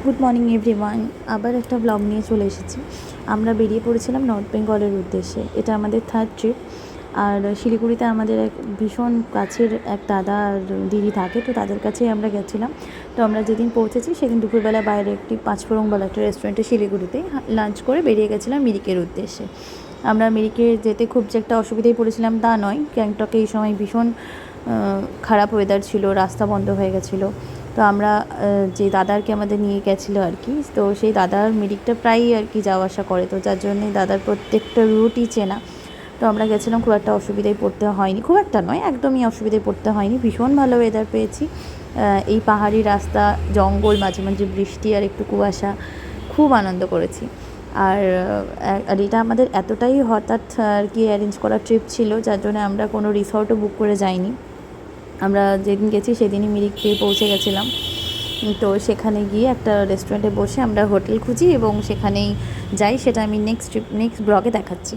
Good morning everyone, আবার একটা blog নিয়ে চলে এসেছি। আমরা বেরিয়ে পড়েছিলাম নর্থ বেঙ্গলের উদ্দেশ্যে। এটা আমাদের থার্ড ট্রিপ। আর শিলিগুড়িতে আমাদের এক ভীষণ কাছের এক দাদা আর দিদি থাকে, তো তাদের কাছেই আমরা গেছিলাম। তো আমরা যেদিন পৌঁছেছি সেদিন দুপুরবেলা বাইরে একটি পাঁচফোড়ং বলা একটা রেস্টুরেন্টে শিলিগুড়িতেই লাঞ্চ করে বেরিয়ে গেছিলাম মিরিকের উদ্দেশ্যে। আমরা মিরিকে যেতে খুব যে একটা অসুবিধায় পড়েছিলাম তা নয়। গ্যাংটকে এই সময় ভীষণ খারাপ ওয়েদার ছিল, রাস্তা বন্ধ হয়ে গেছিলো। তো আমরা যে দাদারকে আমাদের নিয়ে গেছিলো আর কি, তো সেই দাদার মিরিকটা প্রায়ই আর কি যাওয়া আসা করে, তো যার জন্যে দাদার প্রত্যেকটা রুটই চেনা। তো আমরা গেছিলাম, খুব একটা অসুবিধায় পড়তে হয়নি, খুব একটা নয়, একদমই অসুবিধায় পড়তে হয়নি। ভীষণ ভালো ওয়েদার পেয়েছি। এই পাহাড়ি রাস্তা, জঙ্গল, মাঝে মাঝে বৃষ্টি আর একটু কুয়াশা, খুব আনন্দ করেছি। আর এটা আমাদের এতটাই হঠাৎ আর কি অ্যারেঞ্জ করা ট্রিপ ছিল, যার জন্য আমরা কোনো রিসর্টও বুক করে যাইনি। আমরা যেদিন গেছি সেদিনই মিরিক পেয়ে পৌঁছে গেছিলাম। তো সেখানে গিয়ে একটা রেস্টুরেন্টে বসে আমরা হোটেল খুঁজি এবং সেখানেই যাই। সেটা আমি নেক্সট ব্লগে দেখাচ্ছি।